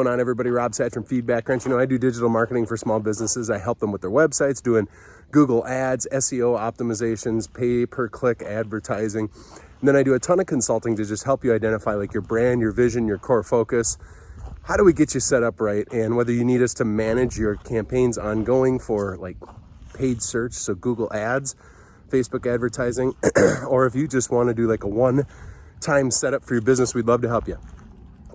What's going on, everybody? Rob Satch from Feedback Crunch. I do digital marketing for small businesses. I help them with their websites, doing Google ads, SEO optimizations, pay per click advertising. And then I do a ton of consulting to just help you identify like your brand, your vision, your core focus. How do we get you set up right? And whether you need us to manage your campaigns ongoing for like paid search, so Google ads, Facebook advertising, or if you just want to do like a one-time setup for your business, we'd love to help you.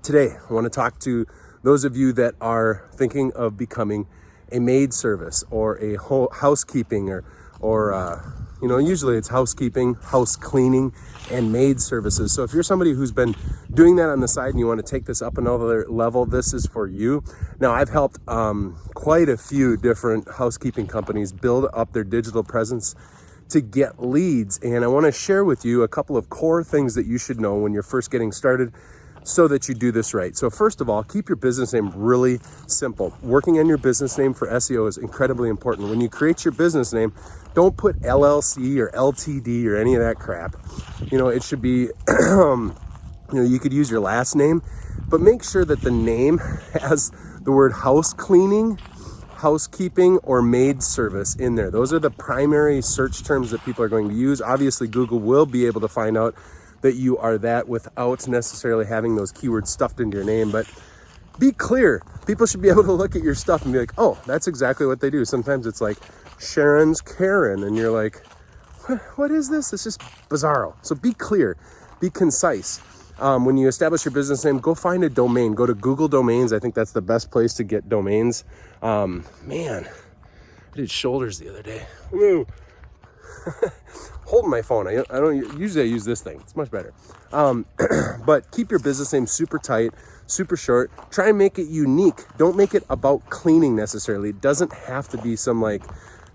Today, I want to talk to those of you that are thinking of becoming a maid service or a housekeeping or usually it's housekeeping, house cleaning, and maid services. So if you're somebody who's been doing that on the side and you want to take this up another level, this is for you. Now, I've helped quite a few different housekeeping companies build up their digital presence to get leads. And I want to share with you a couple of core things that you should know when you're first getting started, so that you do this right. So first of all, keep your business name really simple. Working on your business name for SEO is incredibly important. When you create your business name, don't put LLC or LTD or any of that crap. It should be, you could use your last name, but make sure that the name has the word house cleaning, housekeeping, or maid service in there. Those are the primary search terms that people are going to use. Obviously, Google will be able to find out that you are that without necessarily having those keywords stuffed into your name, but be clear. People should be able to look at your stuff and be like, oh, that's exactly what they do. Sometimes it's like Sharon's Karen, and you're like, what is this? It's just bizarro. So be clear, be concise. When you establish your business name, go find a domain. Go to Google Domains. I think that's the best place to get domains. Man, I did shoulders the other day. Woo. Holding my phone. I don't usually I use this thing. It's much better. But keep your business name super tight, super short. Try and make it unique. Don't make it about cleaning necessarily. It doesn't have to be some like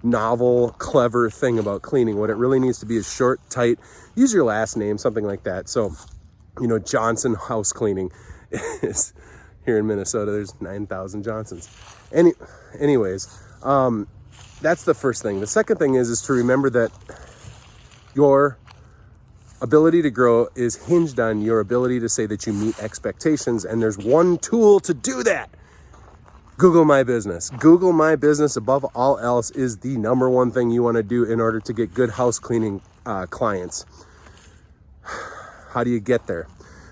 novel, clever thing about cleaning. What it really needs to be is short, tight. Use your last name, something like that. So, Johnson House Cleaning is here in Minnesota. There's 9,000 Johnsons. Anyways, that's the first thing. The second thing is to remember that your ability to grow is hinged on your ability to say that you meet expectations. And there's one tool to do that. Google My Business. Google My Business above all else is the number one thing you want to do in order to get good house cleaning clients. How do you get there?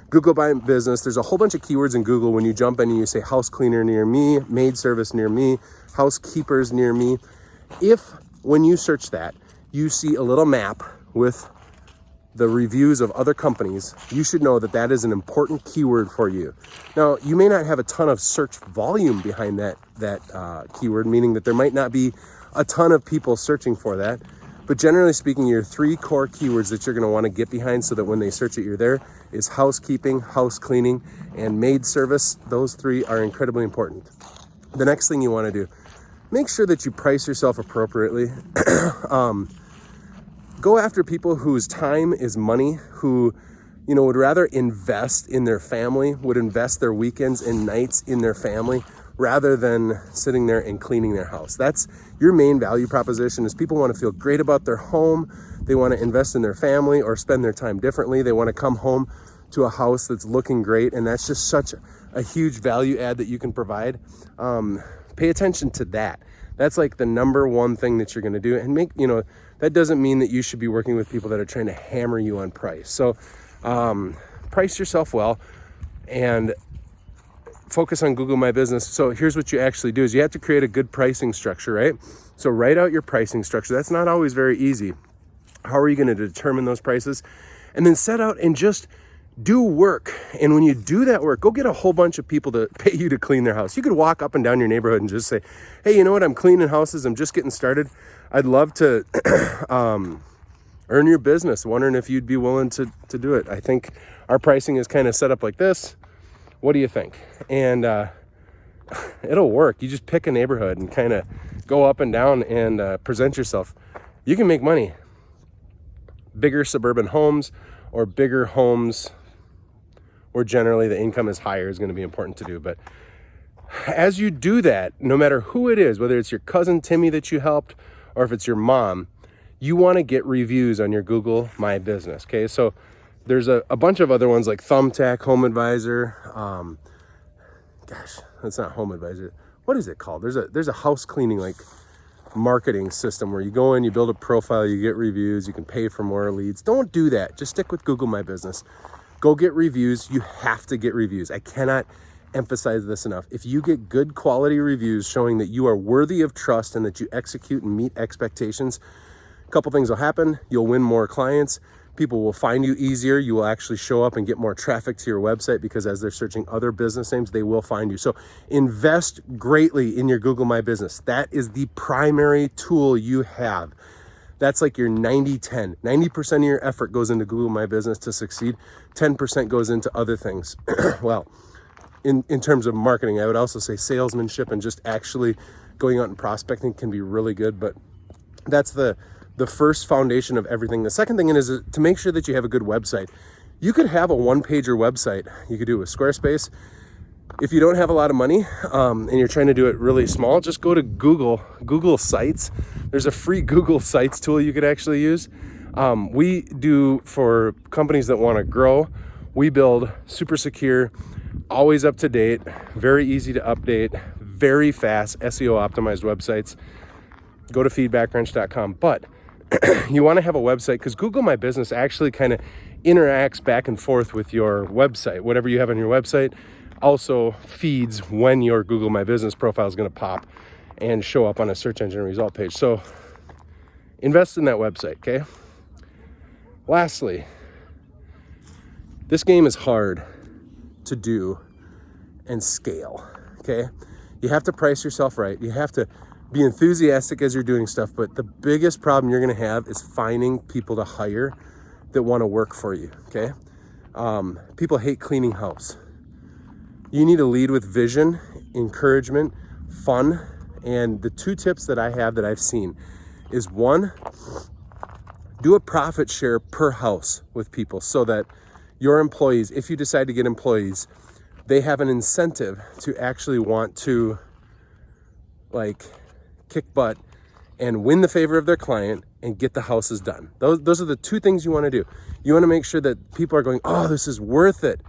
Google My Business. There's a whole bunch of keywords in Google when you jump in and you say house cleaner near me, maid service near me, housekeepers near me. If when you search that, you see a little map with the reviews of other companies, you should know that that is an important keyword for you. Now, you may not have a ton of search volume behind that keyword, meaning that there might not be a ton of people searching for that. But generally speaking, your three core keywords that you're going to want to get behind so that when they search it, you're there is housekeeping, house cleaning, and maid service. Those three are incredibly important. The next thing you want to do, make sure that you price yourself appropriately. Go after people whose time is money, who, would rather invest in their family, would invest their weekends and nights in their family rather than sitting there and cleaning their house. That's your main value proposition is people want to feel great about their home. They want to invest in their family or spend their time differently. They want to come home to a house that's looking great. And that's just such a huge value add that you can provide. Pay attention to that. That's like the number one thing that you're going to do. And that doesn't mean that you should be working with people that are trying to hammer you on price. So price yourself well and focus on Google My Business. So here's what you actually do is you have to create a good pricing structure, right? So write out your pricing structure. That's not always very easy. How are you going to determine those prices? And then set out and just do work. And when you do that work, go get a whole bunch of people to pay you to clean their house. You could walk up and down your neighborhood and just say, hey, you know what? I'm cleaning houses. I'm just getting started. I'd love to earn your business. Wondering if you'd be willing to do it. I think our pricing is kind of set up like this. What do you think? And it'll work. You just pick a neighborhood and kind of go up and down and present yourself. You can make money. Bigger suburban homes or bigger homes where generally the income is higher is going to be important to do. But as you do that, no matter who it is, whether it's your cousin Timmy that you helped or if it's your mom, you want to get reviews on your Google My Business. Okay, so there's a bunch of other ones like Thumbtack, Home Advisor, gosh, that's not Home Advisor. What is it called? There's a house cleaning like marketing system where you go in, you build a profile, you get reviews, you can pay for more leads. Don't do that. Just stick with Google My Business. Go get reviews. You have to get reviews. I cannot emphasize this enough. If you get good quality reviews showing that you are worthy of trust and that you execute and meet expectations, a couple things will happen. You'll win more clients. People will find you easier. You will actually show up and get more traffic to your website because as they're searching other business names, they will find you. So invest greatly in your Google My Business. That is the primary tool you have. That's like your 90-10. 90% of your effort goes into Google My Business to succeed. 10% goes into other things. Well, in terms of marketing, I would also say salesmanship and just actually going out and prospecting can be really good, but that's the first foundation of everything. The second thing is to make sure that you have a good website. You could have a one-pager website. You could do it with Squarespace. If you don't have a lot of money and you're trying to do it really small, just go to Google Sites. There's a free Google Sites tool you could actually use. We do for companies that want to grow. We build super secure, always up to date, very easy to update, very fast SEO optimized websites. Go to feedbackwrench.com. But you want to have a website because Google My Business actually kind of interacts back and forth with your website. Whatever you have on your website also feeds when your Google My Business profile is going to pop and show up on a search engine result page. So invest in that website, okay? Lastly, this game is hard to do and scale, okay? You have to price yourself right. You have to be enthusiastic as you're doing stuff, but the biggest problem you're gonna have is finding people to hire that wanna work for you, okay? People hate cleaning house. You need to lead with vision, encouragement, fun, and the two tips that I have that I've seen is one, do a profit share per house with people so that your employees, if you decide to get employees, they have an incentive to actually want to like kick butt and win the favor of their client and get the houses done. Those are the two things you want to do. You want to make sure that people are going, oh, this is worth it.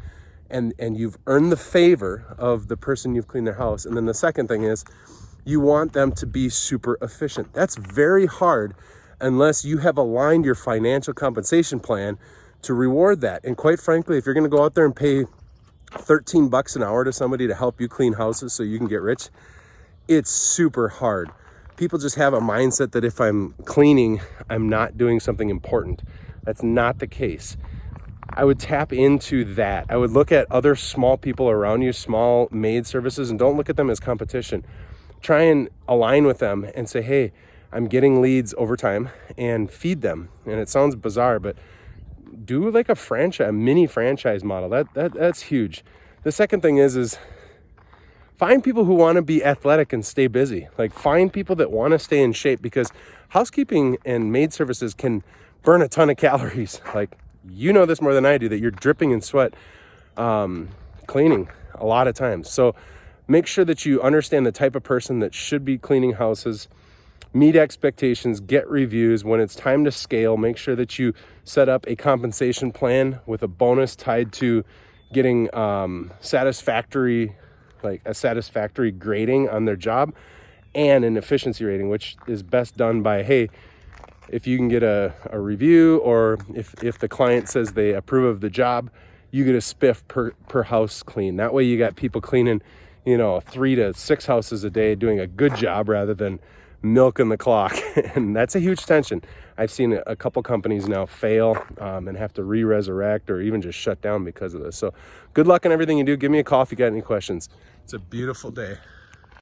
And you've earned the favor of the person you've cleaned their house. And then the second thing is you want them to be super efficient. That's very hard unless you have aligned your financial compensation plan to reward that. And quite frankly, if you're going to go out there and pay $13 an hour to somebody to help you clean houses so you can get rich, it's super hard. People just have a mindset that if I'm cleaning, I'm not doing something important. That's not the case. I would tap into that. I would look at other small people around you, small maid services, and don't look at them as competition. Try and align with them and say, hey, I'm getting leads over time, and feed them. And it sounds bizarre, but do like a mini franchise model. That's huge. The second thing is find people who want to be athletic and stay busy. Like find people that want to stay in shape, because housekeeping and maid services can burn a ton of calories. Like, you know this more than I do, that you're dripping in sweat cleaning a lot of times. So make sure that you understand the type of person that should be cleaning houses, meet expectations, get reviews. When it's time to scale, make sure that you set up a compensation plan with a bonus tied to getting satisfactory grading on their job and an efficiency rating, which is best done by, hey, if you can get a review, or if the client says they approve of the job, you get a spiff per house clean. That way you got people cleaning, 3 to 6 houses a day, doing a good job rather than milking the clock. And that's a huge tension. I've seen a couple companies now fail and have to re-resurrect or even just shut down because of this. So good luck on everything you do. Give me a call if you got any questions. It's a beautiful day.